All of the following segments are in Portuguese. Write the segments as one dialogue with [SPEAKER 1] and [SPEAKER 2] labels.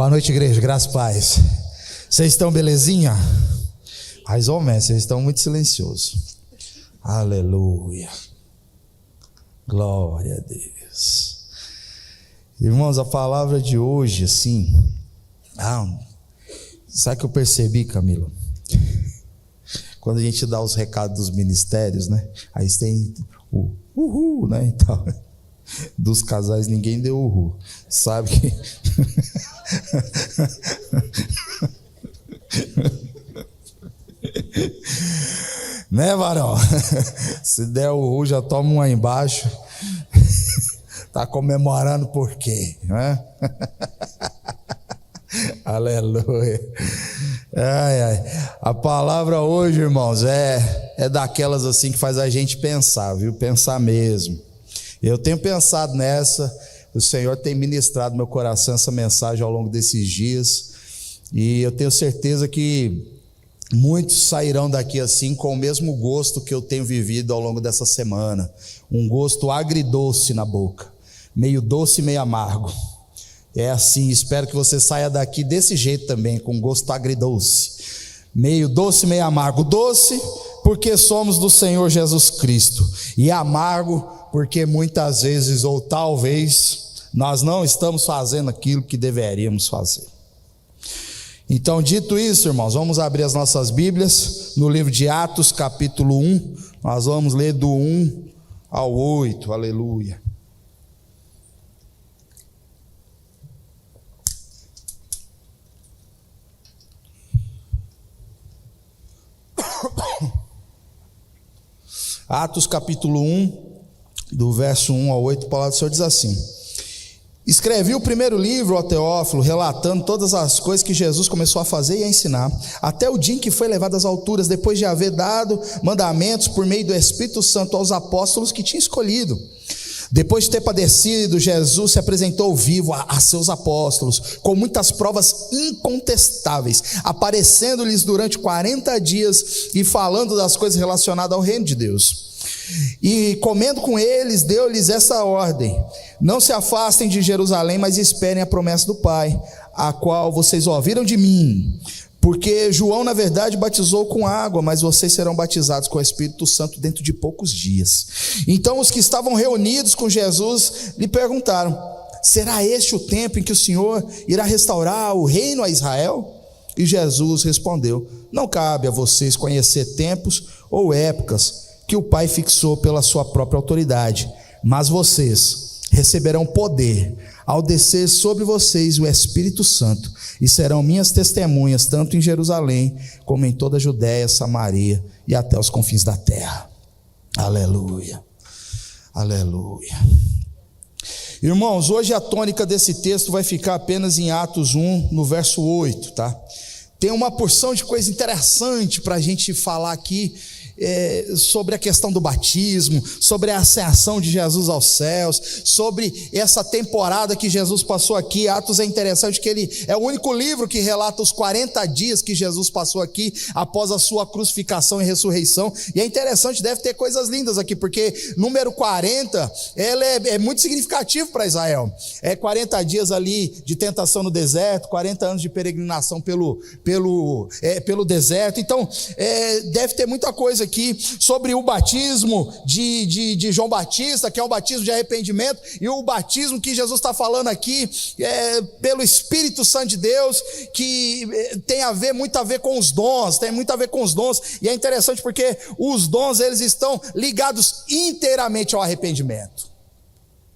[SPEAKER 1] Boa noite, igreja, graças e paz. Vocês estão belezinha? Mais ou menos, vocês estão muito silenciosos. Aleluia. Glória a Deus. Irmãos, a palavra de hoje, assim, sabe o que eu percebi, Camila? Quando a gente dá os recados dos ministérios, né? Aí tem o uhul, né? Então, dos casais ninguém deu uhul. Sabe que... né, varão? Se der uhul, já toma um aí embaixo. Tá comemorando por quê? Né? Aleluia. A palavra hoje, irmãos, é daquelas assim que faz a gente pensar, viu? Pensar mesmo. Eu tenho pensado nessa. O Senhor tem ministrado no meu coração essa mensagem ao longo desses dias, e eu tenho certeza que muitos sairão daqui assim com o mesmo gosto que eu tenho vivido ao longo dessa semana, um gosto agridoce na boca, meio doce, meio amargo. É assim, espero que você saia daqui desse jeito também, com gosto agridoce, meio doce, meio amargo. Doce porque somos do Senhor Jesus Cristo, e amargo porque muitas vezes, ou talvez, nós não estamos fazendo aquilo que deveríamos fazer. Então, dito isso, irmãos, vamos abrir as nossas Bíblias no livro de Atos, capítulo 1. Nós vamos ler do 1 ao 8, aleluia. Atos, capítulo 1, do verso 1 ao 8, a palavra do Senhor diz assim: escrevi o primeiro livro, ó Teófilo, relatando todas as coisas que Jesus começou a fazer e a ensinar, até o dia em que foi levado às alturas, depois de haver dado mandamentos por meio do Espírito Santo aos apóstolos que tinha escolhido. Depois de ter padecido, Jesus se apresentou vivo a seus apóstolos, com muitas provas incontestáveis, aparecendo-lhes durante 40 dias e falando das coisas relacionadas ao reino de Deus. E comendo com eles, deu-lhes essa ordem: não se afastem de Jerusalém, mas esperem a promessa do Pai, a qual vocês ouviram de mim. Porque João, na verdade, batizou com água, mas vocês serão batizados com o Espírito Santo dentro de poucos dias. Então os que estavam reunidos com Jesus lhe perguntaram: será este o tempo em que o Senhor irá restaurar o reino a Israel? E Jesus respondeu: não cabe a vocês conhecer tempos ou épocas que o Pai fixou pela sua própria autoridade, mas vocês receberão poder ao descer sobre vocês o Espírito Santo, e serão minhas testemunhas tanto em Jerusalém como em toda a Judéia, Samaria e até os confins da terra. Aleluia, aleluia. Irmãos, hoje a tônica desse texto vai ficar apenas em Atos 1, no verso 8, tá? Tem uma porção de coisa interessante para a gente falar aqui, sobre a questão do batismo, sobre a ascensão de Jesus aos céus, sobre essa temporada que Jesus passou aqui. Atos é interessante que ele é o único livro que relata os 40 dias que Jesus passou aqui após a sua crucificação e ressurreição. E é interessante, deve ter coisas lindas aqui, porque número 40 ela é muito significativo para Israel. 40 dias ali de tentação no deserto, 40 anos de peregrinação pelo deserto. Então deve ter muita coisa aqui sobre o batismo de João Batista, que é um batismo de arrependimento, e o batismo que Jesus está falando aqui pelo Espírito Santo de Deus, que tem muito a ver com os dons, e é interessante porque os dons, eles estão ligados inteiramente ao arrependimento,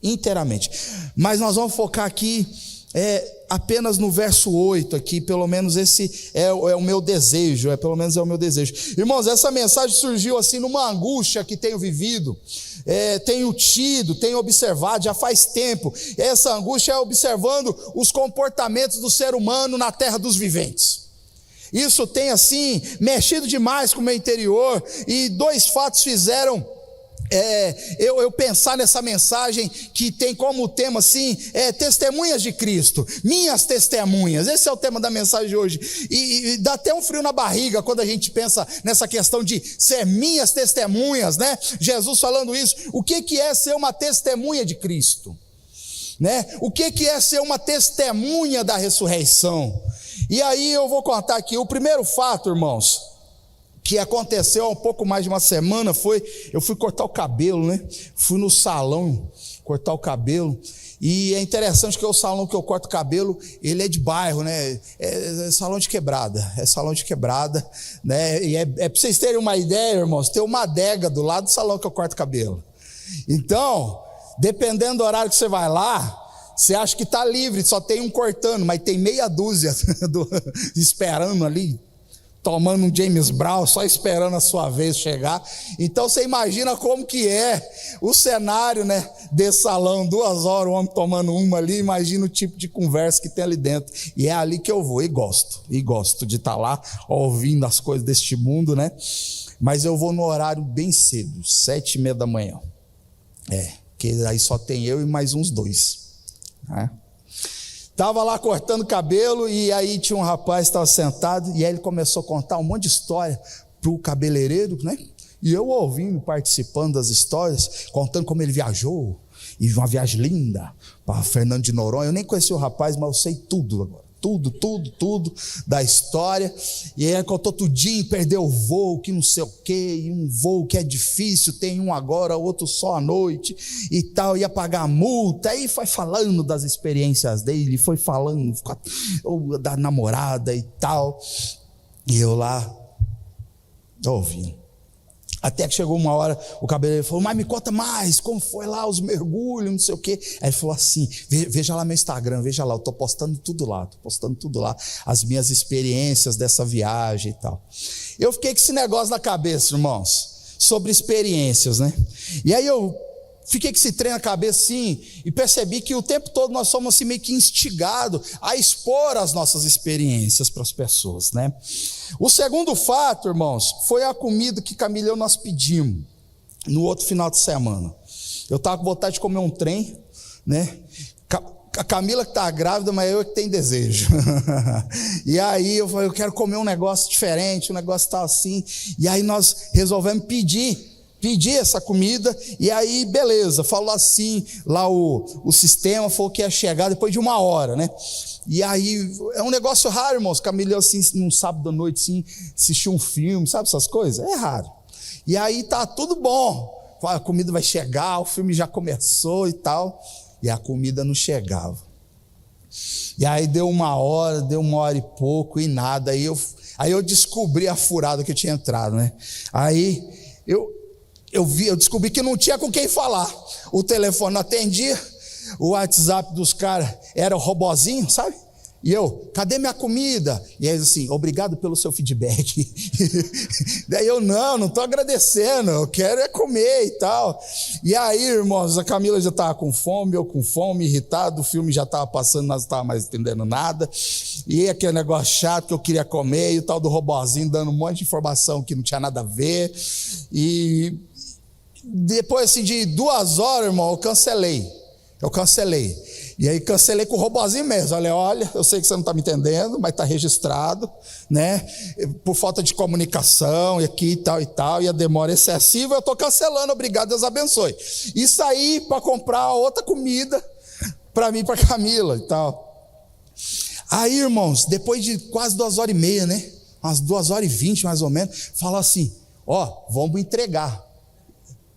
[SPEAKER 1] inteiramente. Mas nós vamos focar aqui apenas no verso 8 aqui, pelo menos esse é o meu desejo, Irmãos, essa mensagem surgiu assim numa angústia que tenho vivido, tenho observado já faz tempo. Essa angústia é observando os comportamentos do ser humano na terra dos viventes. Isso tem assim mexido demais com o meu interior, e dois fatos fizeram eu pensar nessa mensagem que tem como tema assim, testemunhas de Cristo, minhas testemunhas. Esse é o tema da mensagem de hoje, e dá até um frio na barriga quando a gente pensa nessa questão de ser minhas testemunhas, né? Jesus falando isso. O que é ser uma testemunha de Cristo? né? O que é ser uma testemunha da ressurreição? E aí eu vou contar aqui, o primeiro fato, irmãos, que aconteceu há um pouco mais de uma semana foi, eu fui cortar o cabelo, né? Fui no salão cortar o cabelo, e é interessante que o salão que eu corto o cabelo, ele é de bairro, né? É salão de quebrada, né? E para vocês terem uma ideia, irmãos, tem uma adega do lado do salão que eu corto o cabelo. Então, dependendo do horário que você vai lá, você acha que está livre, só tem um cortando, mas tem meia dúzia esperando ali, tomando um James Brown, só esperando a sua vez chegar. Então você imagina como que é o cenário, né, desse salão, 2 horas, o homem tomando uma ali, imagina o tipo de conversa que tem ali dentro. E é ali que eu vou, e gosto de estar lá, ouvindo as coisas deste mundo, né? Mas eu vou no horário bem cedo, 7:30 da manhã. Que aí só tem eu e mais uns 2, né? Estava lá cortando cabelo, e aí tinha um rapaz que estava sentado, e aí ele começou a contar um monte de história para o cabeleireiro, né? E eu ouvindo, participando das histórias, contando como ele viajou, e uma viagem linda para Fernando de Noronha. Eu nem conheci o rapaz, mas eu sei tudo agora. Tudo da história. E aí ele contou tudinho, perdeu o voo, que não sei o quê, e um voo que é difícil, tem um agora, outro só à noite e tal, ia pagar a multa. Aí foi falando das experiências dele, foi falando da namorada e tal, e eu lá ouvindo. Até que chegou uma hora, o cabeleireiro falou: mas me conta mais, como foi lá os mergulhos, não sei o quê. Aí ele falou assim: veja lá meu Instagram, veja lá, eu estou postando tudo lá, as minhas experiências dessa viagem e tal. Eu fiquei com esse negócio na cabeça, irmãos, sobre experiências, né? E aí eu fiquei com esse trem na cabeça assim, e percebi que o tempo todo nós somos assim meio que instigados a expor as nossas experiências para as pessoas, né? O segundo fato, irmãos, foi a comida que Camila e eu nós pedimos no outro final de semana. Eu estava com vontade de comer um trem, né? A Camila que está grávida, mas eu que tenho desejo. E aí eu falei: eu quero comer um negócio diferente, um negócio tal assim. E aí nós resolvemos pedir essa comida, e aí beleza, falou assim, lá o sistema falou que ia chegar depois de 1 hora, né? E aí, é um negócio raro, irmãos, Camila assim, num sábado à noite, assim, assistir um filme, sabe essas coisas? É raro. E aí tá tudo bom, a comida vai chegar, o filme já começou e tal, e a comida não chegava. E aí deu 1 hora, deu 1 hora e pouco, e nada, aí eu descobri a furada que eu tinha entrado, né? Aí eu descobri que não tinha com quem falar, o telefone não atendia, o WhatsApp dos caras era o robozinho, sabe? E eu: cadê minha comida? E eles assim: obrigado pelo seu feedback. Daí eu: não estou agradecendo, eu quero é comer e tal. E aí, irmãos, a Camila já estava com fome, eu com fome, irritado, o filme já estava passando, nós não estávamos mais entendendo nada, e aquele negócio chato que eu queria comer, e o tal do robozinho dando um monte de informação que não tinha nada a ver. E depois assim, de 2 horas, irmão, eu cancelei. E aí cancelei com o robozinho mesmo. Olha, eu sei que você não está me entendendo, mas está registrado, né? Por falta de comunicação, e aqui e tal, e a demora excessiva, eu estou cancelando, obrigado, Deus abençoe. E saí para comprar outra comida para mim e para Camila e tal. Aí, irmãos, depois de quase 2h30, né? Umas 2h20 mais ou menos, fala assim: vamos entregar.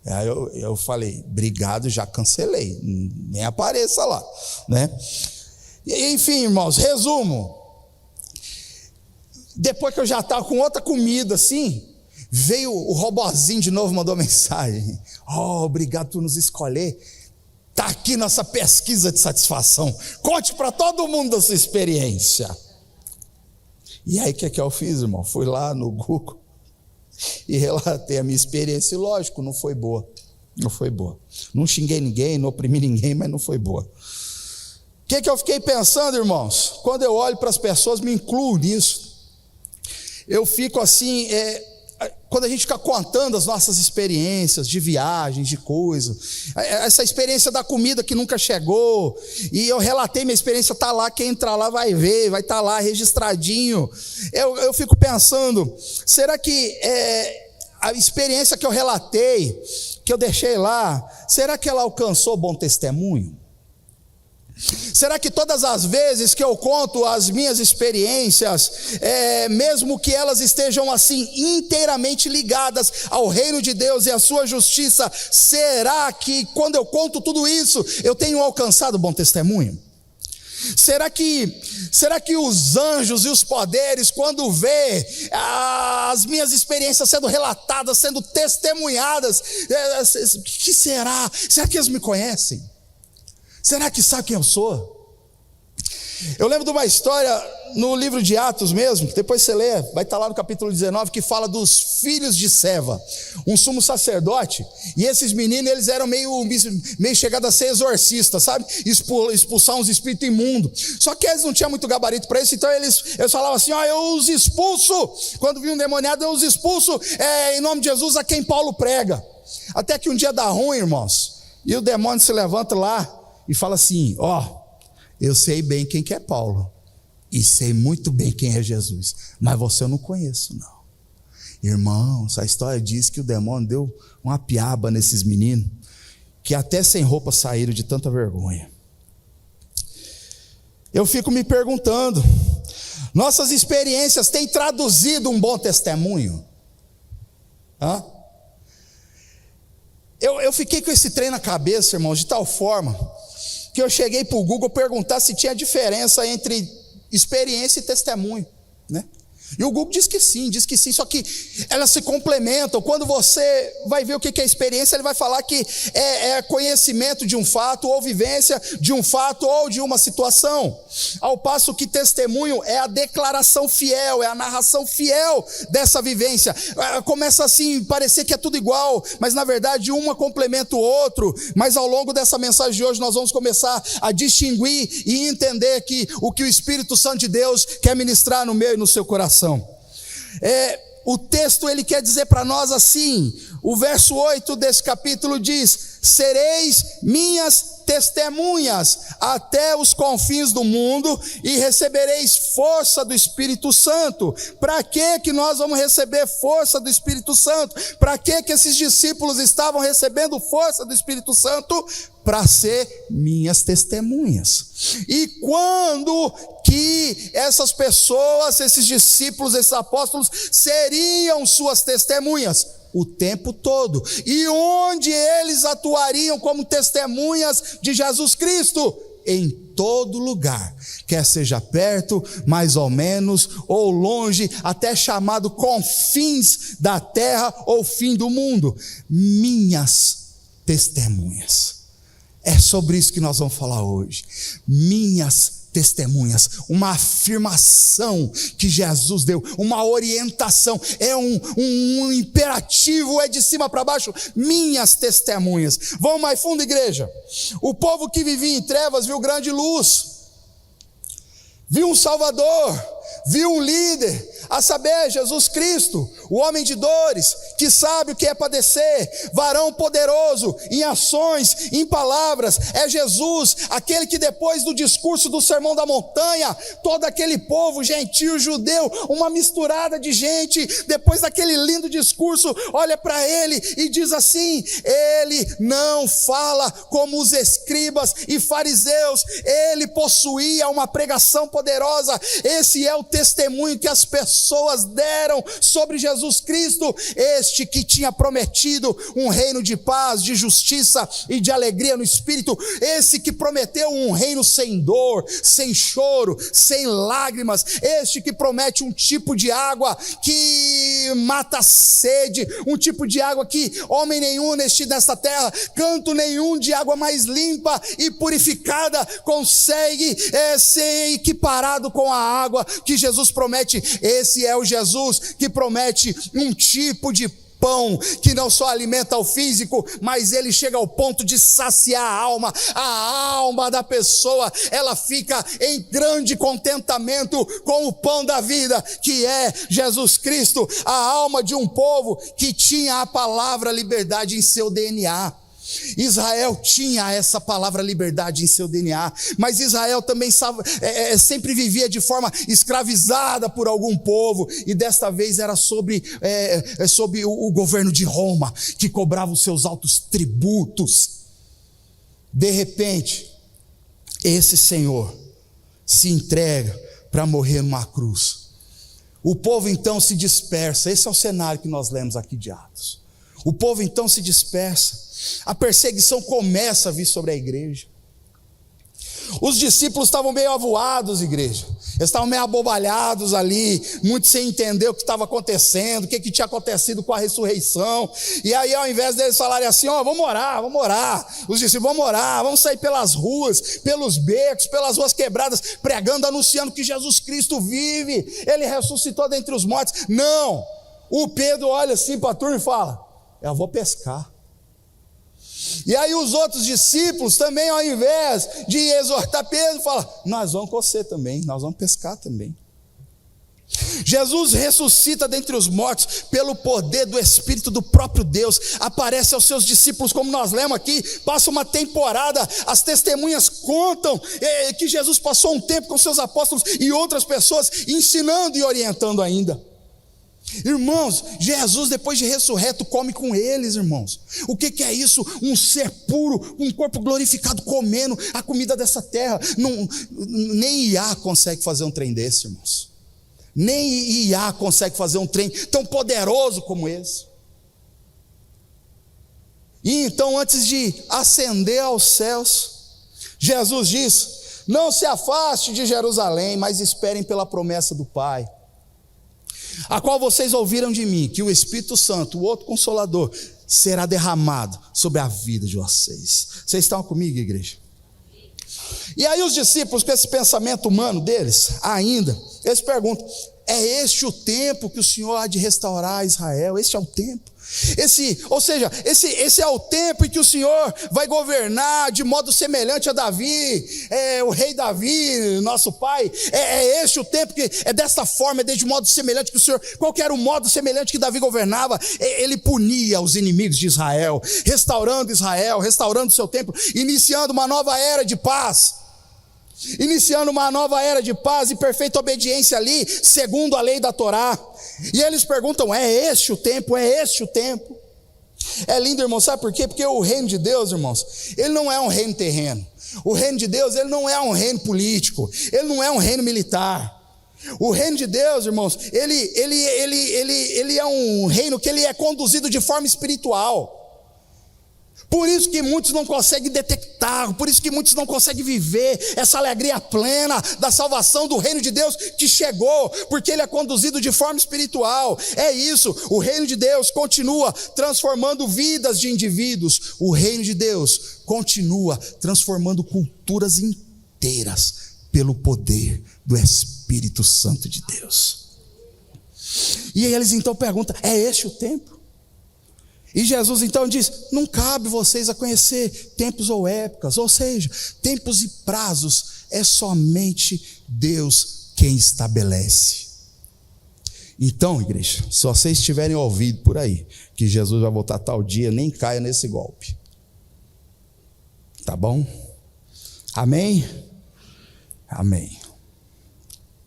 [SPEAKER 1] Aí eu falei: obrigado, já cancelei, nem apareça lá, né? E, enfim, irmãos, resumo: depois que eu já estava com outra comida assim, veio o robozinho de novo, mandou mensagem: obrigado por nos escolher, está aqui nossa pesquisa de satisfação, conte para todo mundo da sua experiência. E aí o que eu fiz, irmão? Fui lá no Google e relatei a minha experiência, e lógico, não foi boa. Não xinguei ninguém, não oprimi ninguém, mas não foi boa. O que eu fiquei pensando, irmãos? Quando eu olho para as pessoas, me incluo nisso. Eu fico assim, quando a gente fica contando as nossas experiências de viagens, de coisas, essa experiência da comida que nunca chegou, e eu relatei minha experiência, está lá, quem entrar lá vai ver, vai estar lá registradinho. Eu fico pensando: será que a experiência que eu relatei, que eu deixei lá, será que ela alcançou bom testemunho? Será que todas as vezes que eu conto as minhas experiências, mesmo que elas estejam assim inteiramente ligadas ao reino de Deus e à sua justiça, será que quando eu conto tudo isso, eu tenho alcançado bom testemunho? Será que os anjos e os poderes, quando vê as minhas experiências sendo relatadas, sendo testemunhadas, que será? Será que eles me conhecem? Será que sabe quem eu sou? Eu lembro de uma história no livro de Atos mesmo, que depois você lê, vai estar lá no capítulo 19, que fala dos filhos de Seva, um sumo sacerdote, e esses meninos, eles eram meio chegados a ser exorcistas, sabe? Expulsar uns espíritos imundos, só que eles não tinham muito gabarito para isso, então eles falavam assim, eu os expulso, quando vi um demoniado eu os expulso, em nome de Jesus, a quem Paulo prega, até que um dia dá ruim, irmãos, e o demônio se levanta lá, e fala assim, eu sei bem quem que é Paulo, e sei muito bem quem é Jesus, mas você eu não conheço não. Irmãos, a história diz que o demônio deu uma piaba nesses meninos, que até sem roupa saíram de tanta vergonha. Eu fico me perguntando, nossas experiências têm traduzido um bom testemunho? Eu fiquei com esse trem na cabeça, irmãos, de tal forma que eu cheguei para o Google perguntar se tinha diferença entre experiência e testemunho, né? E o Google diz que sim, só que elas se complementam. Quando você vai ver o que é experiência, ele vai falar que é conhecimento de um fato, ou vivência de um fato, ou de uma situação, ao passo que testemunho é a declaração fiel, é a narração fiel dessa vivência. Começa assim, parecer que é tudo igual, mas na verdade uma complementa o outro, mas ao longo dessa mensagem de hoje nós vamos começar a distinguir e entender que o Espírito Santo de Deus quer ministrar no meu e no seu coração. O texto ele quer dizer para nós assim, o verso 8 desse capítulo diz, sereis minhas testemunhas até os confins do mundo e recebereis força do Espírito Santo. Para que nós vamos receber força do Espírito Santo? Para que esses discípulos estavam recebendo força do Espírito Santo? Para ser minhas testemunhas. E quando que essas pessoas, esses discípulos, esses apóstolos seriam suas testemunhas? O tempo todo. E onde eles atuariam como testemunhas de Jesus Cristo? Em todo lugar, quer seja perto, mais ou menos, ou longe, até chamado confins da terra ou fim do mundo. Minhas testemunhas. É sobre isso que nós vamos falar hoje. Minhas testemunhas, uma afirmação que Jesus deu, uma orientação, é um imperativo, é de cima para baixo, minhas testemunhas. Vamos mais fundo, igreja. O povo que vivia em trevas viu grande luz, viu um Salvador, viu um líder, a saber, Jesus Cristo, o homem de dores, que sabe o que é padecer, varão poderoso em ações, em palavras, é Jesus, aquele que depois do discurso do Sermão da Montanha, todo aquele povo gentil, judeu, uma misturada de gente, depois daquele lindo discurso, olha para ele e diz assim, ele não fala como os escribas e fariseus, ele possuía uma pregação poderosa, esse é o testemunho que as pessoas deram sobre Jesus Cristo, este que tinha prometido um reino de paz, de justiça e de alegria no Espírito, esse que prometeu um reino sem dor, sem choro, sem lágrimas, este que promete um tipo de água que mata a sede, um tipo de água que homem nenhum nesta terra, canto nenhum de água mais limpa e purificada consegue ser equiparado com a água que Jesus promete. Esse é o Jesus que promete um tipo de pão que não só alimenta o físico, mas ele chega ao ponto de saciar a alma da pessoa, ela fica em grande contentamento com o pão da vida, que é Jesus Cristo, a alma de um povo que tinha a palavra liberdade em seu DNA. Israel tinha essa palavra liberdade em seu DNA, mas Israel também sempre vivia de forma escravizada por algum povo, e desta vez era sobre o governo de Roma, que cobrava os seus altos tributos. De repente, esse Senhor se entrega para morrer numa cruz. O povo então se dispersa. Esse é o cenário que nós lemos aqui de Atos. O povo então se dispersa. A perseguição começa a vir sobre a igreja. Os discípulos estavam meio avoados, igreja. Eles estavam meio abobalhados ali, muitos sem entender o que estava acontecendo, o que tinha acontecido com a ressurreição. E aí, ao invés deles falarem assim, vamos orar. Os discípulos, vamos orar, vamos sair pelas ruas, pelos becos, pelas ruas quebradas, pregando, anunciando que Jesus Cristo vive, Ele ressuscitou dentre os mortos. Não, o Pedro olha assim para a turma e fala, eu vou pescar. E aí os outros discípulos também, ao invés de exortar Pedro, falam, nós vamos com você também, nós vamos pescar também. Jesus ressuscita dentre os mortos pelo poder do Espírito do próprio Deus, aparece aos seus discípulos, como nós lemos aqui, passa uma temporada, as testemunhas contam que Jesus passou um tempo com seus apóstolos e outras pessoas, ensinando e orientando ainda. Irmãos, Jesus depois de ressurreto come com eles, irmãos. O que é isso? Um ser puro, um corpo glorificado comendo a comida dessa terra. Nem Iá consegue fazer um trem desse, irmãos. Nem Iá consegue fazer um trem tão poderoso como esse. E então, antes de ascender aos céus, Jesus diz, não se afaste de Jerusalém, mas esperem pela promessa do Pai, a qual vocês ouviram de mim, que o Espírito Santo, o outro Consolador, será derramado sobre a vida de vocês. Vocês estão comigo, igreja? E aí os discípulos, com esse pensamento humano deles, ainda, eles perguntam, é este o tempo que o Senhor há de restaurar Israel? Este é o tempo? Esse é o tempo em que o Senhor vai governar de modo semelhante a Davi, o rei Davi, nosso pai. É este o tempo que é desta forma, de modo semelhante que o Senhor. Qual que era o modo semelhante que Davi governava? Ele punia os inimigos de Israel, restaurando o seu templo, iniciando uma nova era de paz. Iniciando uma nova era de paz e perfeita obediência ali, segundo a lei da Torá. E eles perguntam, é este o tempo? É este o tempo? É lindo, irmão, sabe por quê? Porque o reino de Deus, irmãos, ele não é um reino terreno. O reino de Deus, ele não é um reino político, ele não é um reino militar. O reino de Deus, irmãos, ele é um reino que ele é conduzido de forma espiritual. Por isso que muitos não conseguem detectar, por isso que muitos não conseguem viver essa alegria plena da salvação do reino de Deus que chegou, porque ele é conduzido de forma espiritual. É isso, o reino de Deus continua transformando vidas de indivíduos, o reino de Deus continua transformando culturas inteiras pelo poder do Espírito Santo de Deus. E aí eles então perguntam, é este o tempo? E Jesus então diz, não cabe vocês a conhecer tempos ou épocas, ou seja, tempos e prazos, é somente Deus quem estabelece. Então, igreja, se vocês tiverem ouvido por aí, que Jesus vai voltar tal dia, nem caia nesse golpe. Tá bom? Amém? Amém.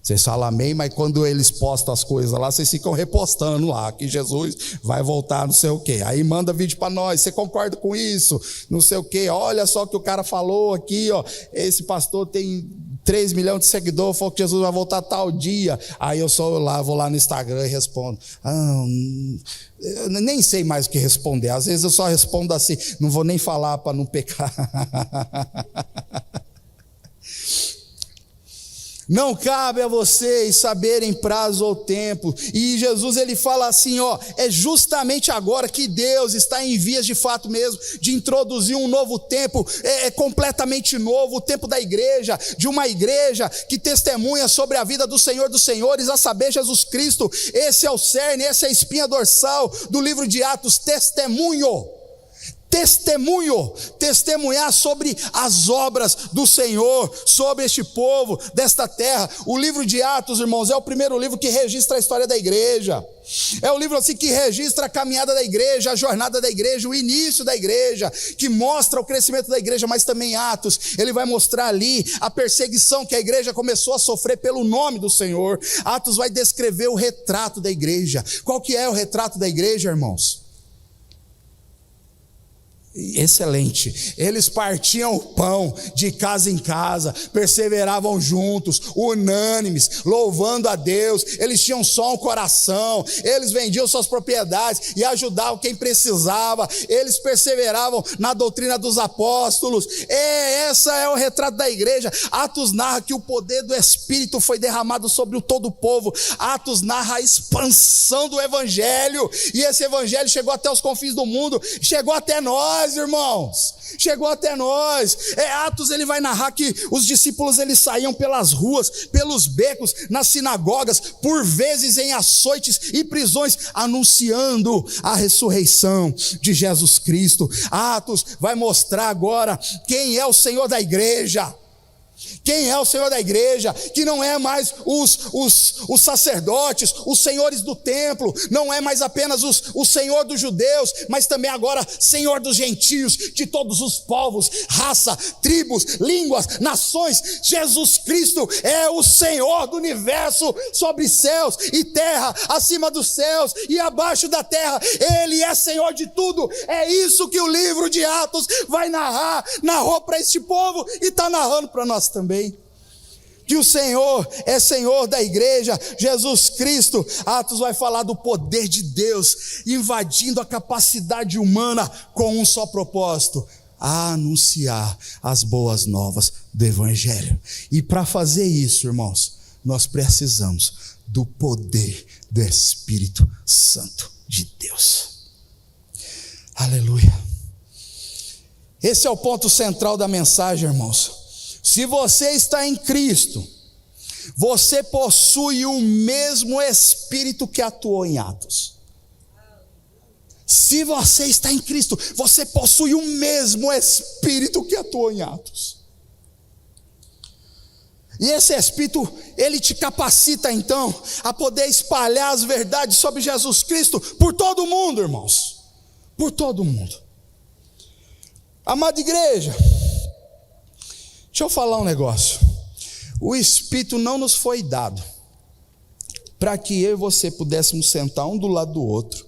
[SPEAKER 1] Vocês falam amém, mas quando eles postam as coisas lá, vocês ficam repostando lá, que Jesus vai voltar não sei o quê. Aí manda vídeo para nós, você concorda com isso? Não sei o quê, olha só o que o cara falou aqui, ó. Esse pastor tem 3 milhões de seguidores, falou que Jesus vai voltar tal dia. Aí eu vou lá no Instagram e respondo. Eu nem sei mais o que responder, às vezes eu só respondo assim, não vou nem falar para não pecar. Não cabe a vocês saberem prazo ou tempo. E Jesus ele fala assim, é justamente agora que Deus está em vias de fato mesmo de introduzir um novo tempo, completamente novo, o tempo da igreja, de uma igreja que testemunha sobre a vida do Senhor dos Senhores, a saber, Jesus Cristo. Esse é o cerne, essa é a espinha dorsal do livro de Atos, testemunhar sobre as obras do Senhor, sobre este povo, desta terra. O livro de Atos, irmãos, é o primeiro livro que registra a história da igreja, é o livro assim que registra a caminhada da igreja, a jornada da igreja, o início da igreja, que mostra o crescimento da igreja. Mas também Atos, ele vai mostrar ali a perseguição que a igreja começou a sofrer pelo nome do Senhor. Atos vai descrever o retrato da igreja. Qual que é o retrato da igreja, irmãos? excelente. Eles partiam o pão de casa em casa, perseveravam juntos, unânimes, louvando a Deus. Eles tinham só um coração, eles vendiam suas propriedades e ajudavam quem precisava. Eles perseveravam na doutrina dos apóstolos. Essa é o retrato da igreja. Atos narra que o poder do Espírito foi derramado sobre todo o povo. Atos narra a expansão do evangelho, e esse evangelho chegou até os confins do mundo, chegou até nós, irmãos, chegou até nós. Atos, ele vai narrar que os discípulos, eles saíam pelas ruas, pelos becos, nas sinagogas, por vezes em açoites e prisões, anunciando a ressurreição de Jesus Cristo. Atos vai mostrar agora quem é o Senhor da igreja. Quem é o Senhor da igreja? Que não é mais os sacerdotes, os senhores do templo, não é mais apenas o Senhor dos judeus, mas também agora Senhor dos gentios, de todos os povos, raça, tribos, línguas, nações. Jesus Cristo é o Senhor do universo, sobre céus e terra, acima dos céus e abaixo da terra. Ele é Senhor de tudo. É isso que o livro de Atos vai narrar. Narrou para este povo e está narrando para nós também. Que o Senhor é Senhor da igreja, Jesus Cristo. Atos vai falar do poder de Deus invadindo a capacidade humana com um só propósito: anunciar as boas novas do evangelho. E para fazer isso, irmãos, nós precisamos do poder do Espírito Santo de Deus. Aleluia. Esse é o ponto central da mensagem, irmãos. Se você está em Cristo, você possui o mesmo Espírito que atuou em Atos. Se você está em Cristo, você possui o mesmo Espírito que atuou em Atos. E esse Espírito, ele te capacita então a poder espalhar as verdades sobre Jesus Cristo por todo o mundo, irmãos. Por todo o mundo. Amada igreja, deixa eu falar um negócio. O Espírito não nos foi dado para que eu e você pudéssemos sentar um do lado do outro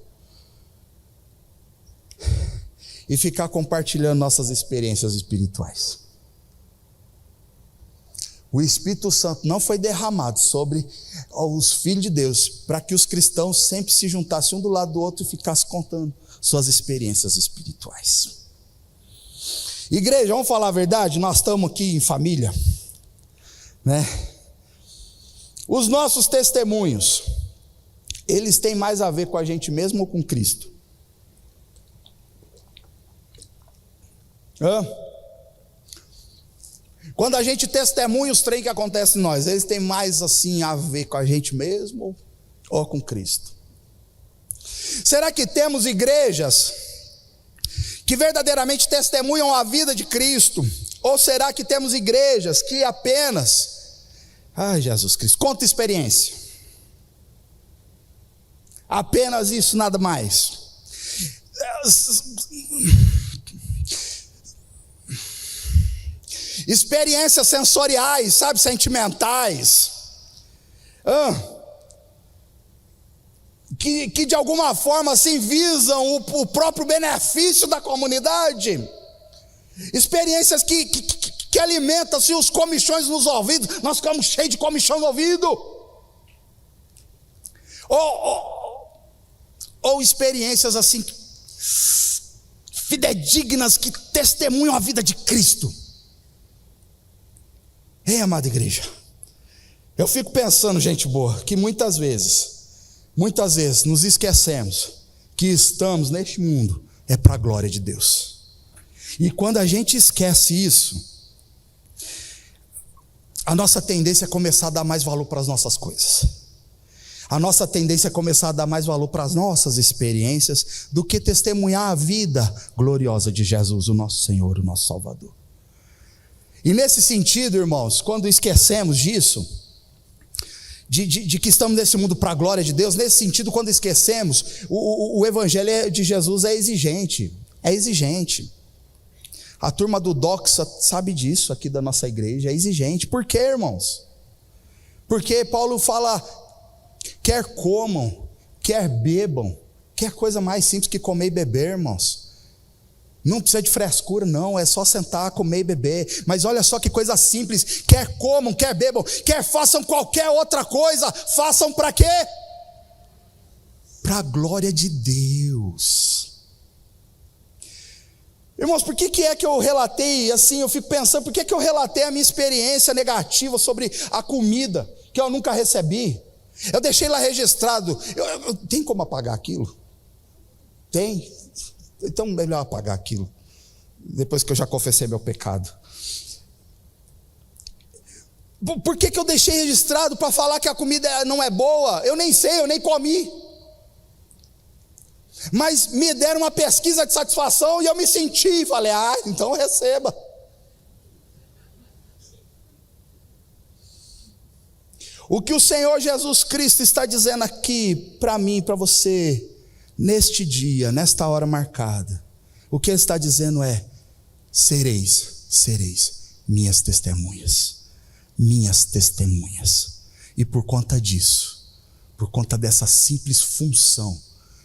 [SPEAKER 1] e ficar compartilhando nossas experiências espirituais. O Espírito Santo não foi derramado sobre os filhos de Deus para que os cristãos sempre se juntassem um do lado do outro e ficassem contando suas experiências espirituais. Igreja, vamos falar a verdade, nós estamos aqui em família, né? Os nossos testemunhos, eles têm mais a ver com a gente mesmo ou com Cristo? Quando a gente testemunha os trem que acontecem em nós, eles têm mais assim a ver com a gente mesmo ou com Cristo? Será que temos igrejas que verdadeiramente testemunham a vida de Cristo? Ou será que temos igrejas que apenas, Jesus Cristo, conta experiência? Apenas isso, nada mais. Experiências sensoriais, sabe, sentimentais. Que de alguma forma assim visam o próprio benefício da comunidade. Experiências que alimentam assim, os comichões nos ouvidos. Nós ficamos cheios de comichão no ouvido. Ou experiências assim fidedignas que testemunham a vida de Cristo. Ei, amada igreja, eu fico pensando, gente boa, que muitas vezes nos esquecemos que estamos neste mundo é para a glória de Deus. E quando a gente esquece isso, a nossa tendência é começar a dar mais valor para as nossas coisas. A nossa tendência é começar a dar mais valor para as nossas experiências do que testemunhar a vida gloriosa de Jesus, o nosso Senhor, o nosso Salvador. E nesse sentido, irmãos, quando esquecemos disso, de que estamos nesse mundo para a glória de Deus, nesse sentido, quando esquecemos, o evangelho de Jesus é exigente. A turma do Doxa sabe disso aqui da nossa igreja, é exigente. Por quê, irmãos? Porque Paulo fala, quer comam, quer bebam, quer coisa mais simples que comer e beber, irmãos. Não precisa de frescura, não, é só sentar, comer e beber. Mas olha só que coisa simples, quer comam, quer bebam, quer façam qualquer outra coisa, façam para quê? Para a glória de Deus. Irmãos, por que é que eu relatei, assim, eu fico pensando, por que eu relatei a minha experiência negativa sobre a comida, que eu nunca recebi? Eu deixei lá registrado, tem como apagar aquilo? Tem. Então melhor apagar aquilo, depois que eu já confessei meu pecado. Por que eu deixei registrado para falar que a comida não é boa? Eu nem sei, eu nem comi. Mas me deram uma pesquisa de satisfação e eu me senti, falei, então receba. O que o Senhor Jesus Cristo está dizendo aqui para mim, para você, neste dia, nesta hora marcada, o que Ele está dizendo é: sereis minhas testemunhas, minhas testemunhas. E por conta disso, por conta dessa simples função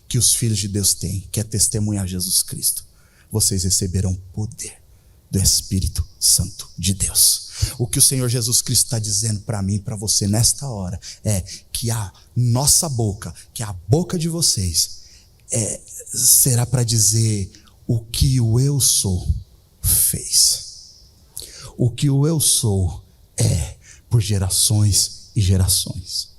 [SPEAKER 1] que os filhos de Deus têm, que é testemunhar Jesus Cristo, vocês receberão poder do Espírito Santo de Deus. O que o Senhor Jesus Cristo está dizendo para mim e para você nesta hora é que a nossa boca, que a boca de vocês será para dizer o que o eu sou fez. O que o eu sou é por gerações e gerações.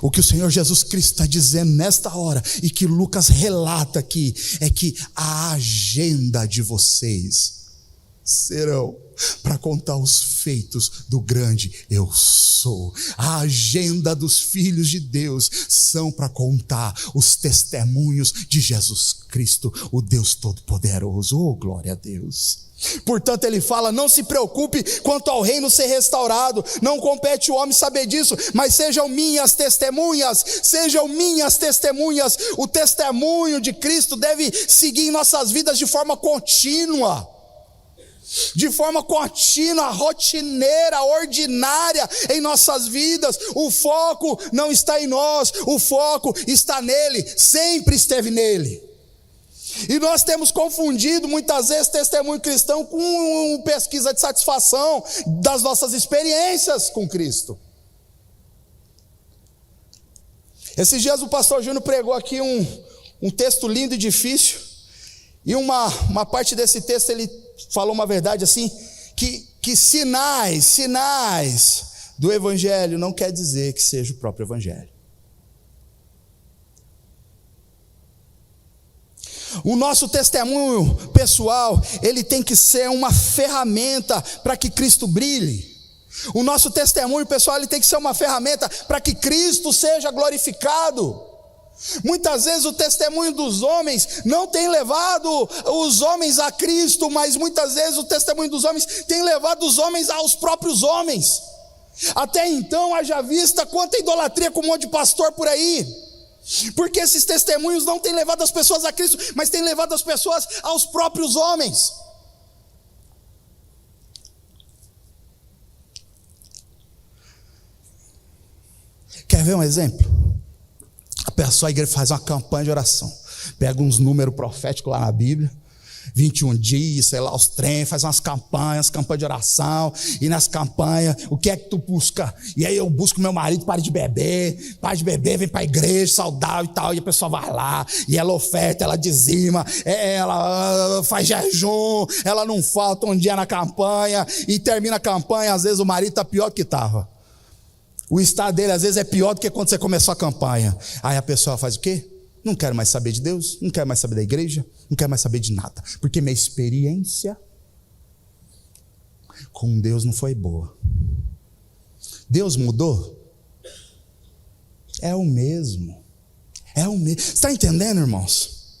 [SPEAKER 1] O que o Senhor Jesus Cristo está dizendo nesta hora, e que Lucas relata aqui, é que a agenda de vocês serão para contar os feitos do grande eu sou. A agenda dos filhos de Deus são para contar os testemunhos de Jesus Cristo, o Deus Todo-Poderoso. Oh, glória a Deus. Portanto ele fala: não se preocupe quanto ao reino ser restaurado, não compete o homem saber disso, mas sejam minhas testemunhas, sejam minhas testemunhas. O testemunho de Cristo deve seguir em nossas vidas de forma contínua, rotineira, ordinária em nossas vidas. O foco não está em nós, o foco está nele, sempre esteve nele. E nós temos confundido muitas vezes testemunho cristão com pesquisa de satisfação das nossas experiências com Cristo. Esses dias o pastor Júnior pregou aqui um texto lindo e difícil, e uma parte desse texto ele falou uma verdade assim, que sinais do evangelho não quer dizer que seja o próprio evangelho. O nosso testemunho pessoal, ele tem que ser uma ferramenta para que Cristo brilhe. O nosso testemunho pessoal, ele tem que ser uma ferramenta para que Cristo seja glorificado. Muitas vezes o testemunho dos homens não tem levado os homens a Cristo, mas muitas vezes o testemunho dos homens tem levado os homens aos próprios homens. Até então, haja vista quanta idolatria com um monte de pastor por aí. Porque esses testemunhos não têm levado as pessoas a Cristo, mas têm levado as pessoas aos próprios homens. Quer ver um exemplo? A igreja faz uma campanha de oração, pega uns números proféticos lá na Bíblia, 21 dias, sei lá, os trem, faz umas campanhas de oração, e nas campanhas, o que é que tu busca? E aí eu busco meu marido, para de beber, vem para a igreja, saudável e tal, e a pessoa vai lá, e ela oferta, ela dizima, ela faz jejum, ela não falta um dia na campanha, e termina a campanha, às vezes o marido está pior do que estava. O estado dele às vezes é pior do que quando você começou a campanha. Aí a pessoa faz o quê? Não quero mais saber de Deus, não quero mais saber da igreja, não quero mais saber de nada, porque minha experiência com Deus não foi boa. Deus mudou? É o mesmo. Você está entendendo, irmãos?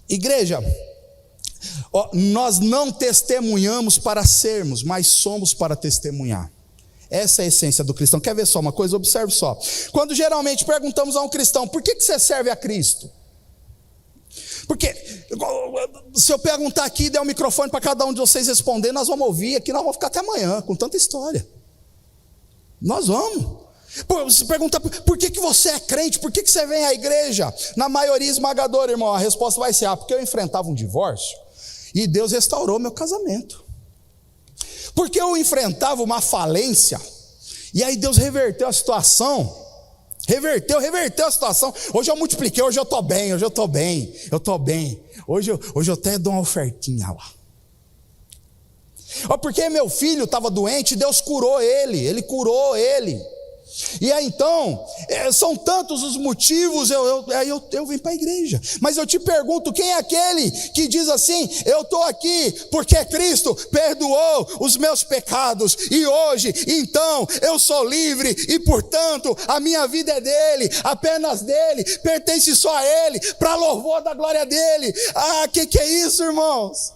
[SPEAKER 1] Igreja, nós não testemunhamos para sermos, mas somos para testemunhar. Essa é a essência do cristão. Quer ver só uma coisa? Observe só. Quando geralmente perguntamos a um cristão: por que você serve a Cristo? Porque se eu perguntar aqui e der um microfone para cada um de vocês responder, nós vamos ouvir aqui, nós vamos ficar até amanhã com tanta história. Nós vamos. Pô, você pergunta, por que você é crente? Por que você vem à igreja? Na maioria esmagadora, irmão, a resposta vai ser, porque eu enfrentava um divórcio e Deus restaurou meu casamento. Porque eu enfrentava uma falência e aí Deus reverteu a situação. Reverteu a situação. Hoje eu multipliquei, hoje eu estou bem. Hoje eu até dou uma ofertinha lá. Porque meu filho estava doente, Deus curou ele curou ele. E aí então, são tantos os motivos, eu vim para a igreja. Mas eu te pergunto, quem é aquele que diz assim, eu estou aqui porque Cristo perdoou os meus pecados, e hoje, então, eu sou livre, e portanto, a minha vida é dele, apenas dele, pertence só a ele, para louvor da glória dele. Que é isso, irmãos?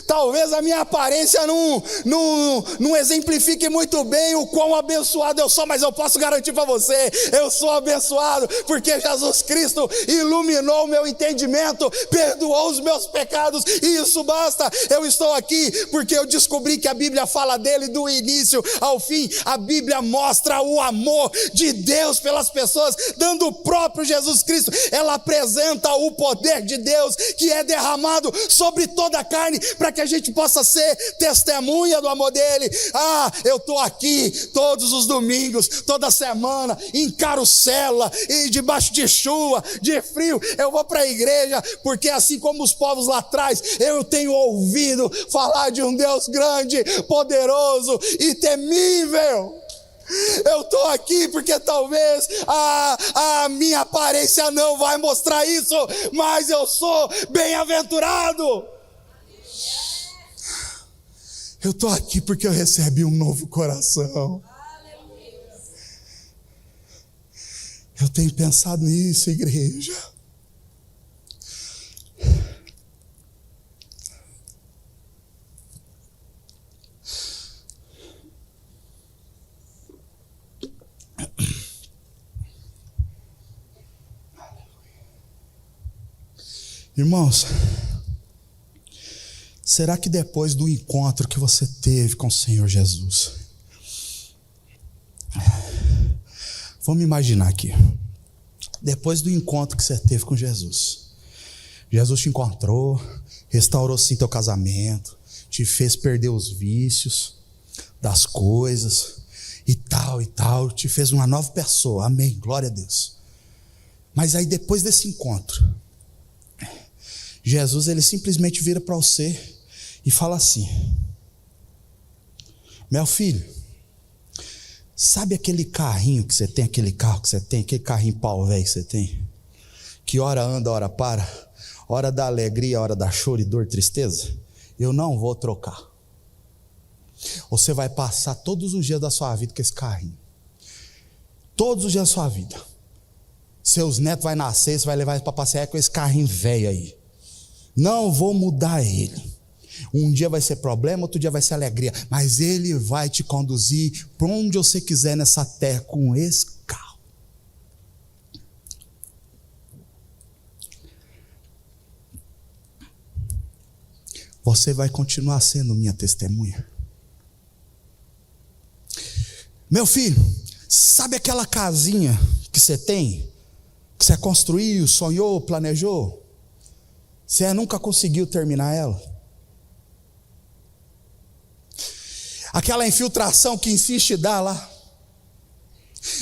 [SPEAKER 1] Talvez a minha aparência não exemplifique muito bem o quão abençoado eu sou, mas eu posso garantir para você, eu sou abençoado, porque Jesus Cristo iluminou o meu entendimento, perdoou os meus pecados, e isso basta. Eu estou aqui porque eu descobri que a Bíblia fala dele do início ao fim. A Bíblia mostra o amor de Deus pelas pessoas, dando o próprio Jesus Cristo. Ela apresenta o poder de Deus que é derramado sobre toda a carne, para que a gente possa ser testemunha do amor dele. Eu estou aqui todos os domingos, toda semana, encaro célula, e debaixo de chuva, de frio, eu vou para a igreja, porque assim como os povos lá atrás, eu tenho ouvido falar de um Deus grande, poderoso e temível. Eu estou aqui porque talvez a minha aparência não vai mostrar isso, mas eu sou bem-aventurado. Eu estou aqui porque eu recebi um novo coração. Eu tenho pensado nisso, igreja. Irmãos, será que depois do encontro que você teve com o Senhor Jesus, vamos imaginar aqui, depois do encontro que você teve com Jesus, Jesus te encontrou, restaurou sim teu casamento, te fez perder os vícios das coisas e tal, te fez uma nova pessoa, amém, glória a Deus. Mas aí depois desse encontro, Jesus ele simplesmente vira para você e fala assim: meu filho, sabe aquele carrinho que você tem, aquele carro que você tem, aquele carrinho pau velho que você tem, que hora anda, hora para, hora dá alegria, hora dá choro e dor, tristeza? Eu não vou trocar. Você vai passar todos os dias da sua vida com esse carrinho, todos os dias da sua vida. Seus netos vão nascer, você vai levar eles para passear com esse carrinho velho aí. Não vou mudar ele. Um dia vai ser problema, outro dia vai ser alegria, mas ele vai te conduzir para onde você quiser nessa terra com esse carro. Você vai continuar sendo minha testemunha. Meu filho, sabe aquela casinha que você tem, que você construiu, sonhou, planejou? Você nunca conseguiu terminar ela? Aquela infiltração que insiste em dar lá,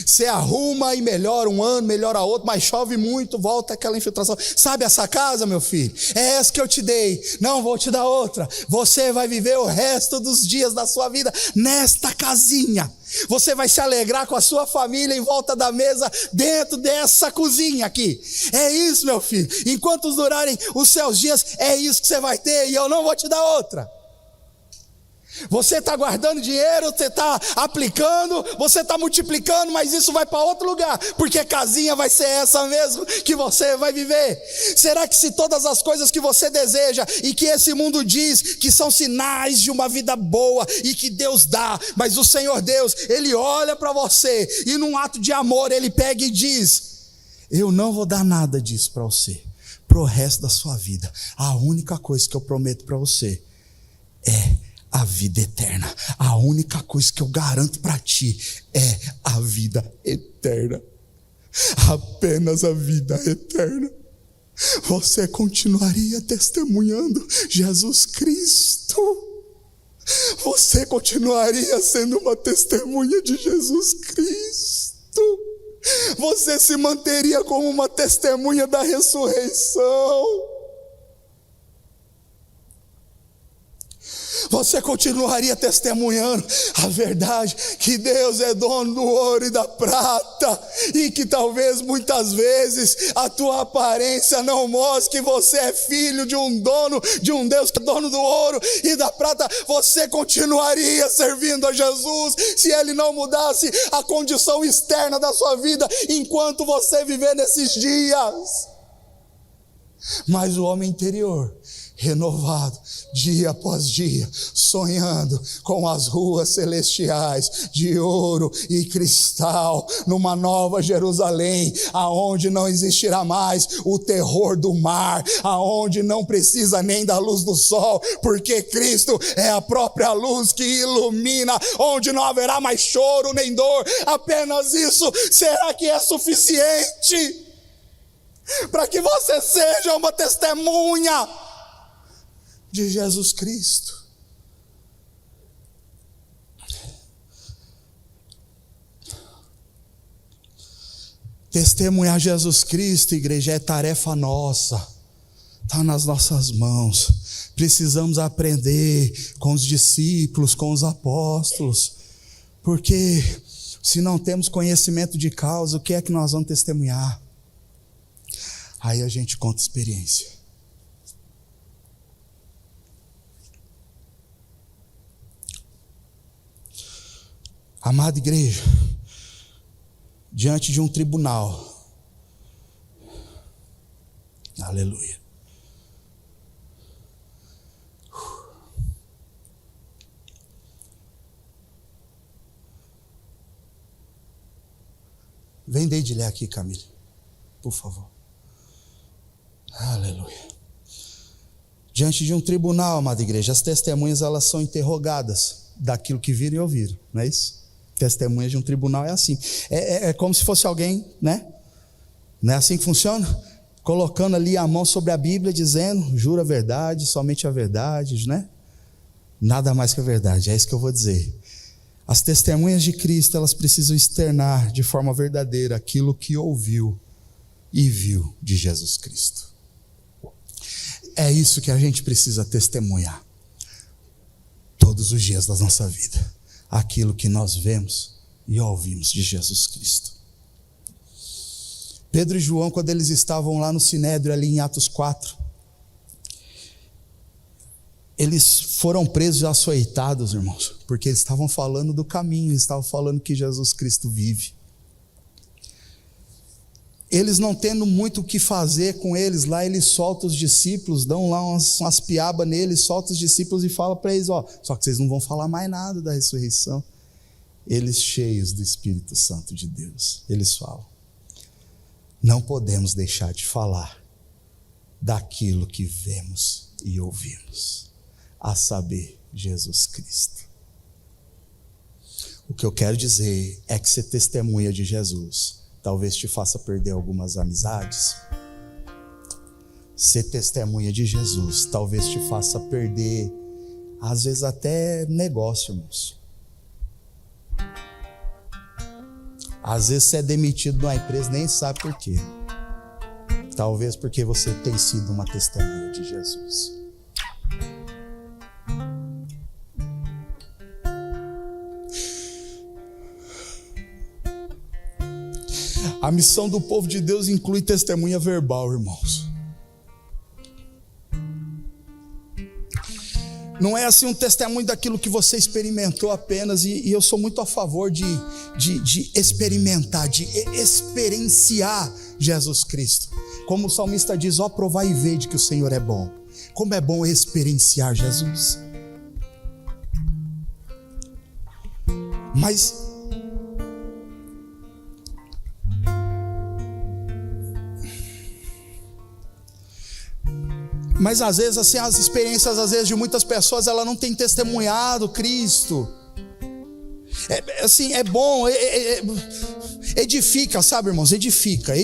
[SPEAKER 1] você arruma e melhora um ano, melhora outro, mas chove muito, volta aquela infiltração. Sabe essa casa, meu filho? É essa que eu te dei, não vou te dar outra. Você vai viver o resto dos dias da sua vida nesta casinha. Você vai se alegrar com a sua família em volta da mesa, dentro dessa cozinha aqui. É isso, meu filho. Enquanto durarem os seus dias, é isso que você vai ter, e eu não vou te dar outra. Você está guardando dinheiro, você está aplicando, você está multiplicando, mas isso vai para outro lugar, porque a casinha vai ser essa mesmo que você vai viver. Será que se todas as coisas que você deseja e que esse mundo diz que são sinais de uma vida boa e que Deus dá, mas o Senhor Deus, Ele olha para você e num ato de amor Ele pega e diz: eu não vou dar nada disso para você pro resto da sua vida. A única coisa que eu prometo para você é a vida eterna. A única coisa que eu garanto para ti é a vida eterna. Apenas a vida eterna. Você continuaria testemunhando Jesus Cristo. Você continuaria sendo uma testemunha de Jesus Cristo. Você se manteria como uma testemunha da ressurreição. Você continuaria testemunhando a verdade que Deus é dono do ouro e da prata, e que talvez muitas vezes a tua aparência não mostre que você é filho de um dono, de um Deus que é dono do ouro e da prata. Você continuaria servindo a Jesus se Ele não mudasse a condição externa da sua vida enquanto você viver nesses dias. Mas o homem interior, renovado dia após dia, sonhando com as ruas celestiais de ouro e cristal, numa nova Jerusalém, aonde não existirá mais o terror do mar, aonde não precisa nem da luz do sol, porque Cristo é a própria luz que ilumina, onde não haverá mais choro nem dor. Apenas isso, será que é suficiente para que você seja uma testemunha de Jesus Cristo? Testemunhar Jesus Cristo, igreja, é tarefa nossa, está nas nossas mãos. Precisamos aprender com os discípulos, com os apóstolos, porque se não temos conhecimento de causa, o que é que nós vamos testemunhar? Aí a gente conta experiência. Amada igreja, diante de um tribunal, aleluia, vem dedilhar aqui, Camila, por favor, aleluia. Diante de um tribunal, amada igreja, as testemunhas, elas são interrogadas daquilo que viram e ouviram, não é isso? Testemunhas de um tribunal é assim, é como se fosse alguém, né? Não é assim que funciona? Colocando ali a mão sobre a Bíblia, dizendo, jura a verdade, somente a verdade, né? Nada mais que a verdade, é isso que eu vou dizer. As testemunhas de Cristo, elas precisam externar de forma verdadeira aquilo que ouviu e viu de Jesus Cristo. É isso que a gente precisa testemunhar todos os dias da nossa vida. Aquilo que nós vemos e ouvimos de Jesus Cristo. Pedro e João, quando eles estavam lá no Sinédrio, ali em Atos 4, eles foram presos e açoitados, irmãos, porque eles estavam falando do caminho, eles estavam falando que Jesus Cristo vive. Eles não tendo muito o que fazer com eles lá, eles soltam os discípulos, dão lá umas piabas neles, soltam os discípulos e falam para eles, só que vocês não vão falar mais nada da ressurreição. Eles, cheios do Espírito Santo de Deus, eles falam, não podemos deixar de falar daquilo que vemos e ouvimos, a saber, Jesus Cristo. O que eu quero dizer é que ser testemunha de Jesus talvez te faça perder algumas amizades. Ser testemunha de Jesus talvez te faça perder, às vezes até negócio, irmãos. Às vezes você é demitido de uma empresa, nem sabe por quê. Talvez porque você tem sido uma testemunha de Jesus. A missão do povo de Deus inclui testemunha verbal, irmãos. Não é assim um testemunho daquilo que você experimentou apenas, e eu sou muito a favor de experimentar, de experienciar Jesus Cristo. Como o salmista diz, provai e vede que o Senhor é bom. Como é bom experienciar Jesus. Mas Mas às vezes assim, as experiências às vezes de muitas pessoas, ela não tem testemunhado Cristo. Assim, é bom, edifica, sabe, irmãos? Edifica.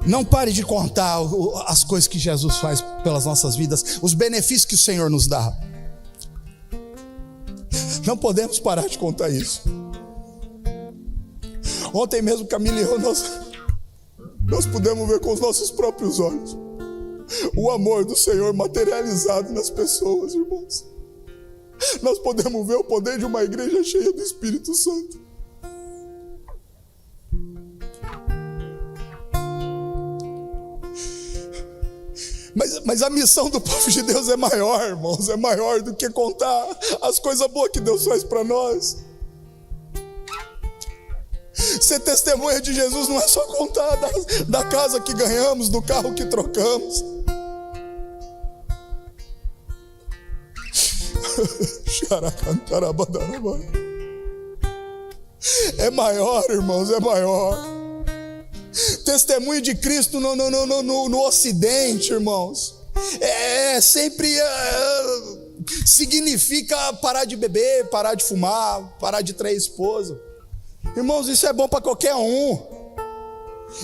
[SPEAKER 1] Não pare de contar as coisas que Jesus faz pelas nossas vidas, os benefícios que o Senhor nos dá. Não podemos parar de contar isso. Ontem mesmo, Camila e eu, nós pudemos ver com os nossos próprios olhos o amor do Senhor materializado nas pessoas, irmãos. Nós podemos ver o poder de uma igreja cheia do Espírito Santo. Mas a missão do povo de Deus é maior, irmãos. É maior do que contar as coisas boas que Deus faz para nós. Ser testemunha de Jesus não é só contar da casa que ganhamos, do carro que trocamos. É maior, irmãos, é maior. Testemunho de Cristo no Ocidente, irmãos, sempre significa parar de beber, parar de fumar, parar de trair esposa. Irmãos, isso é bom para qualquer um.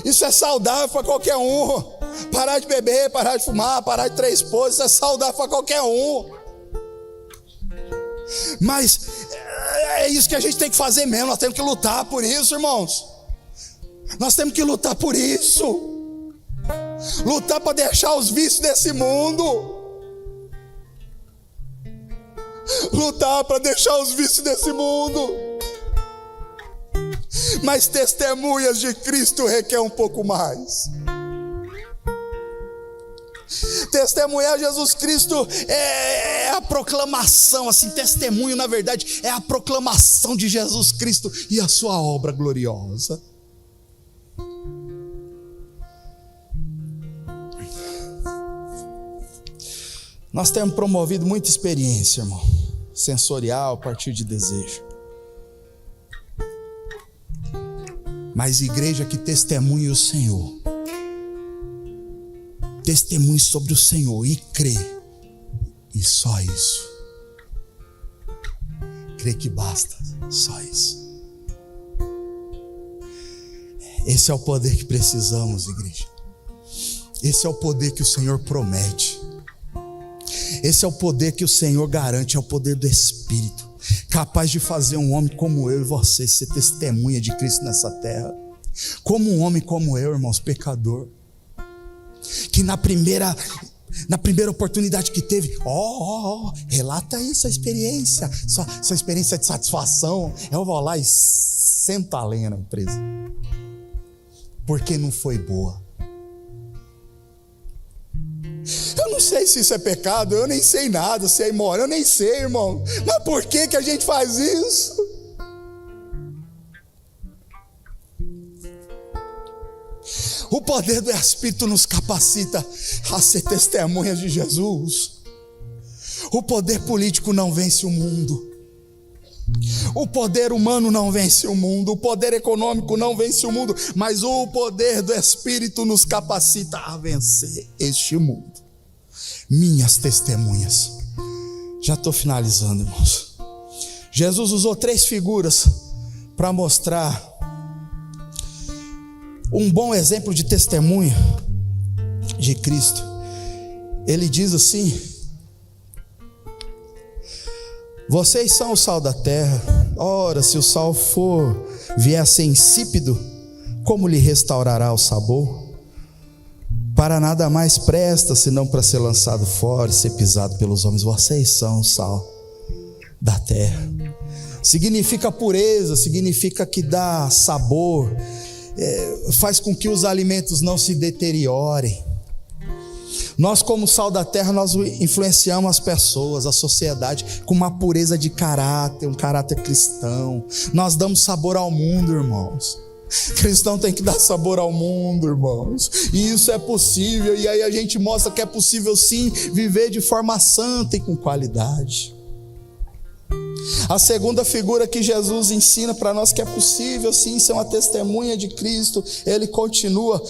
[SPEAKER 1] Isso é saudável para qualquer um. Parar de beber, parar de fumar, parar de trair esposa, isso é saudável para qualquer um. Mas é isso que a gente tem que fazer mesmo. Nós temos que lutar por isso, irmãos. Nós temos que lutar por isso. Lutar para deixar os vícios desse mundo. Lutar para deixar os vícios desse mundo. Mas testemunhas de Cristo requer um pouco mais. Testemunhar Jesus Cristo é a proclamação, assim, testemunho na verdade é a proclamação de Jesus Cristo e a sua obra gloriosa. Nós temos promovido muita experiência, irmão, sensorial, a partir de desejo. Mas igreja que testemunhe o Senhor, testemunhe sobre o Senhor e crê, e só isso. Crê que basta, só isso. Esse é o poder que precisamos, igreja. Esse é o poder que o Senhor promete. Esse é o poder que o Senhor garante, é o poder do Espírito, capaz de fazer um homem como eu e você ser testemunha de Cristo nessa terra. Como um homem como eu, irmãos, pecador, que na primeira oportunidade que teve, relata aí sua experiência, sua experiência de satisfação. Eu vou lá e sento a lenha na empresa, porque não foi boa. Eu não sei se isso é pecado, eu nem sei nada, se é imoral, eu nem sei, irmão. Mas por que a gente faz isso? O poder do Espírito nos capacita a ser testemunhas de Jesus. O poder político não vence o mundo. O poder humano não vence o mundo. O poder econômico não vence o mundo. Mas o poder do Espírito nos capacita a vencer este mundo. Minhas testemunhas. Já estou finalizando, irmãos. Jesus usou 3 figuras para mostrar um bom exemplo de testemunho de Cristo. Ele diz assim: vocês são o sal da terra. Ora, se o sal vier a ser insípido, como lhe restaurará o sabor? Para nada mais presta, senão para ser lançado fora e ser pisado pelos homens. Vocês são o sal da terra. Significa pureza, significa que dá sabor, faz com que os alimentos não se deteriorem. Nós, como sal da terra, nós influenciamos as pessoas, a sociedade, com uma pureza de caráter, um caráter cristão. Nós damos sabor ao mundo, irmãos. Cristão tem que dar sabor ao mundo, irmãos. E isso é possível. E aí a gente mostra que é possível sim viver de forma santa e com qualidade. A segunda figura que Jesus ensina para nós que é possível sim ser uma testemunha de Cristo, ele continua: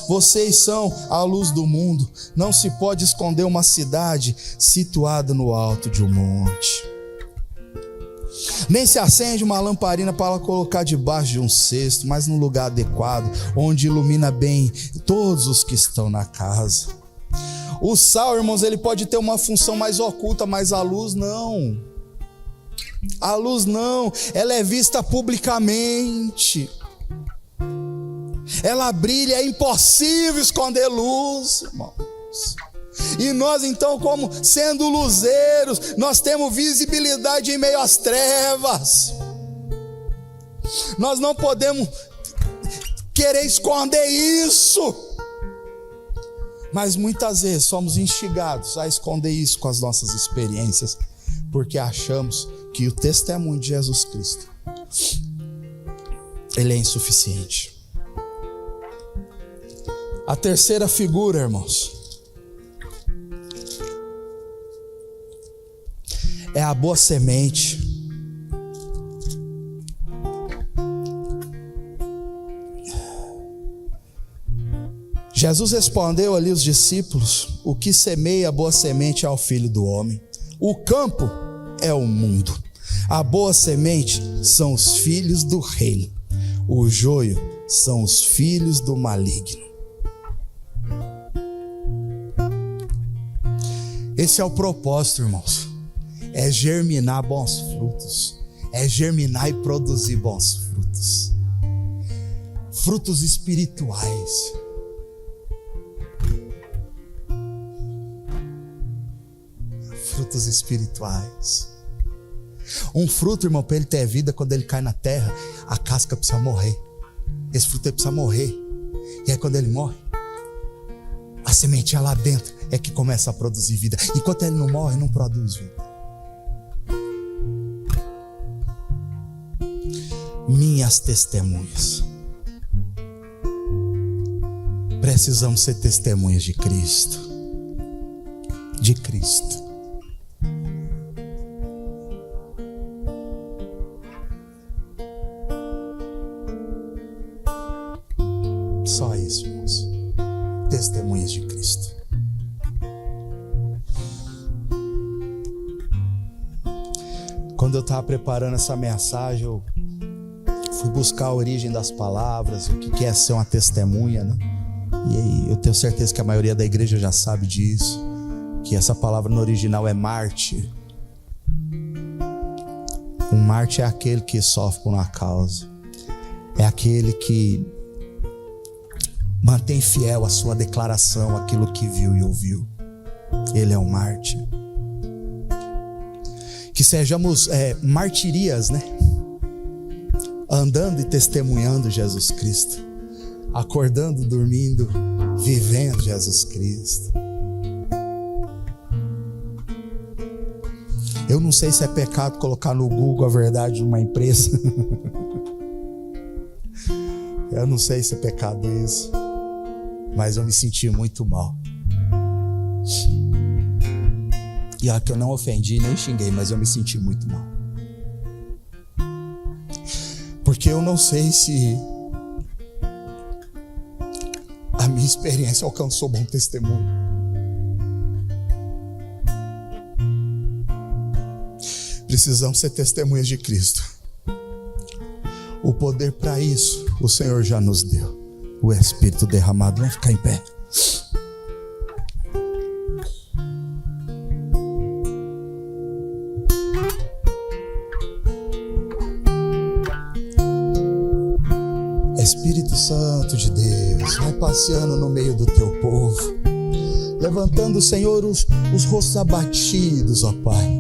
[SPEAKER 1] vocês são a luz do mundo. Não se pode esconder uma cidade situada no alto de um monte. Nem se acende uma lamparina para colocar debaixo de um cesto, mas num lugar adequado, onde ilumina bem todos os que estão na casa. O sal, irmãos, ele pode ter uma função mais oculta, mas a luz não. A luz não, ela é vista publicamente. Ela brilha, é impossível esconder luz, irmãos. E nós então, como sendo luzeiros, nós temos visibilidade em meio às trevas. Nós não podemos querer esconder isso. Mas muitas vezes somos instigados a esconder isso com as nossas experiências, porque achamos que o testemunho de Jesus Cristo, ele é insuficiente. A terceira figura, irmãos, é a boa semente. Jesus respondeu ali aos discípulos: o que semeia a boa semente é o Filho do Homem. O campo é o mundo. A boa semente são os filhos do reino. O joio são os filhos do maligno. Esse é o propósito, irmãos. É germinar bons frutos. É germinar e produzir bons frutos. Frutos espirituais. Frutos espirituais. Um fruto, irmão, para ele ter vida, quando ele cai na terra, a casca precisa morrer. Esse fruto ele precisa morrer. E aí quando ele morre, a sementinha lá dentro é que começa a produzir vida. Enquanto ele não morre, não produz vida. Minhas testemunhas. Precisamos ser testemunhas de Cristo. De Cristo. Só isso, irmãos. Testemunhas de Cristo. Quando eu estava preparando essa mensagem, eu fui buscar a origem das palavras, o que é ser uma testemunha, né? E aí eu tenho certeza que a maioria da igreja já sabe disso, que essa palavra no original é mártir. Um mártir é aquele que sofre por uma causa. É aquele que mantém fiel a sua declaração, aquilo que viu e ouviu. Ele é um mártir. Que sejamos martirias, né? Andando e testemunhando Jesus Cristo. Acordando, dormindo, vivendo Jesus Cristo. Eu não sei se é pecado colocar no Google a verdade de uma empresa. Eu não sei se é pecado isso. Mas eu me senti muito mal. E olha que eu não ofendi, nem xinguei, mas eu me senti muito mal. Porque eu não sei se a minha experiência alcançou bom testemunho. Precisamos ser testemunhas de Cristo. O poder para isso, o Senhor já nos deu. O Espírito derramado. Vamos ficar em pé. Espírito Santo de Deus, vai passeando no meio do teu povo, levantando, Senhor, os rostos abatidos, ó Pai.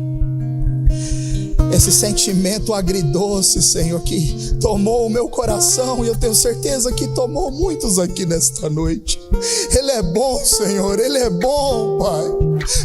[SPEAKER 1] Esse sentimento agridoce, Senhor, que tomou o meu coração, e eu tenho certeza que tomou muitos aqui nesta noite. Ele é bom, Senhor, Ele é bom, Pai,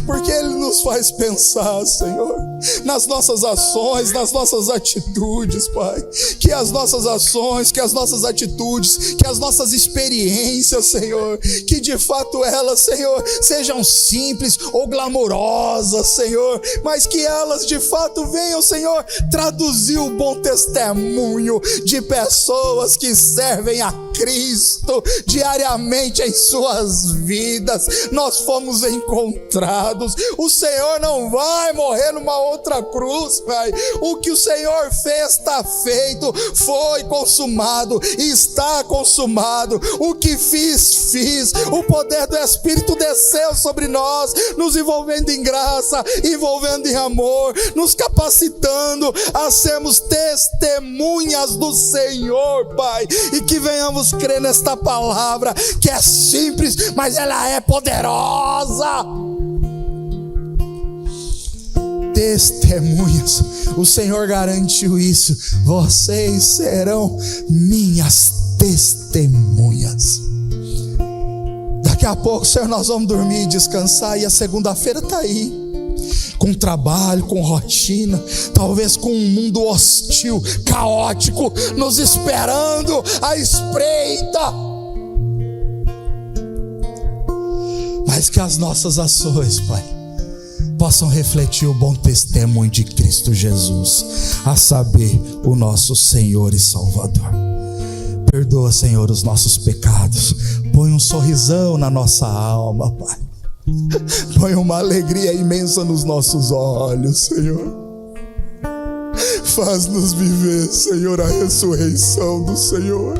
[SPEAKER 1] porque Ele nos faz pensar, Senhor, nas nossas ações, nas nossas atitudes, Pai. Que as nossas ações, que as nossas atitudes, que as nossas experiências, Senhor, que de fato elas, Senhor, sejam simples ou glamourosas, Senhor, mas que elas de fato venham, Senhor, traduzir o bom testemunho de pessoas que servem a Cristo diariamente em suas vidas. Nós fomos encontrados. O Senhor não vai morrer numa outra cruz, Pai. O que o Senhor fez está feito, foi consumado, está consumado. O que fiz. O poder do Espírito desceu sobre nós, nos envolvendo em graça, envolvendo em amor, nos capacitando a sermos testemunhas do Senhor, Pai. E que venhamos crer nesta palavra, que é simples, mas ela é poderosa. Testemunhas, o Senhor garantiu isso. Vocês serão minhas testemunhas. Daqui a pouco, Senhor, nós vamos dormir e descansar, e a segunda-feira está aí, com trabalho, com rotina, talvez com um mundo hostil, caótico, nos esperando à espreita. Mas que as nossas ações, Pai, possam refletir o bom testemunho de Cristo Jesus, a saber, o nosso Senhor e Salvador. Perdoa, Senhor, os nossos pecados. Põe um sorrisão na nossa alma, Pai. Põe uma alegria imensa nos nossos olhos, Senhor. Faz-nos viver, Senhor, a ressurreição do Senhor.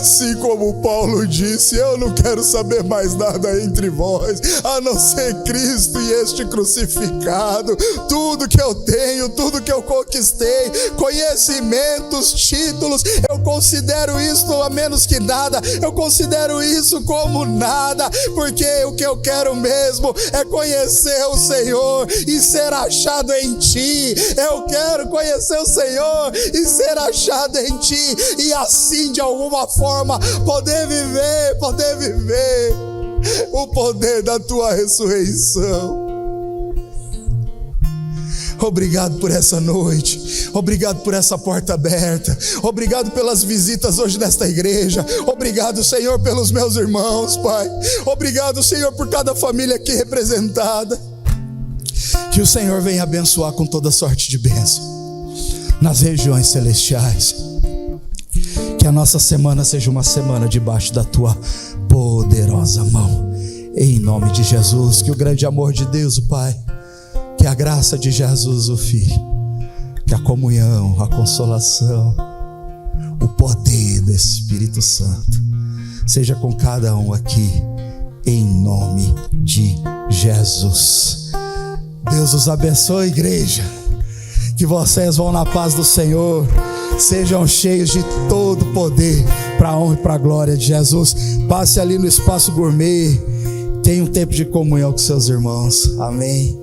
[SPEAKER 1] Assim como Paulo disse: eu não quero saber mais nada entre vós, a não ser Cristo e este crucificado. Tudo que eu tenho, tudo que eu conquistei, conhecimentos, títulos, eu considero isso a menos que nada. Eu considero isso como nada, porque o que eu quero mesmo é conhecer o Senhor e ser achado em Ti. Eu quero conhecer o Senhor e ser achado em Ti, e assim de alguma forma poder viver o poder da Tua ressurreição. Obrigado por essa noite, obrigado por essa porta aberta, obrigado pelas visitas hoje nesta igreja, obrigado, Senhor, pelos meus irmãos, Pai, obrigado, Senhor, por cada família aqui representada. Que o Senhor venha abençoar com toda sorte de bênção nas regiões celestiais. Que a nossa semana seja uma semana debaixo da Tua poderosa mão, em nome de Jesus. Que o grande amor de Deus, o Pai, que a graça de Jesus, o Filho, que a comunhão, a consolação, o poder do Espírito Santo seja com cada um aqui, em nome de Jesus. Deus os abençoe, igreja. Que vocês vão na paz do Senhor, sejam cheios de todo o poder, para a honra e para a glória de Jesus. Passe ali no espaço gourmet, tenha um tempo de comunhão com seus irmãos. Amém.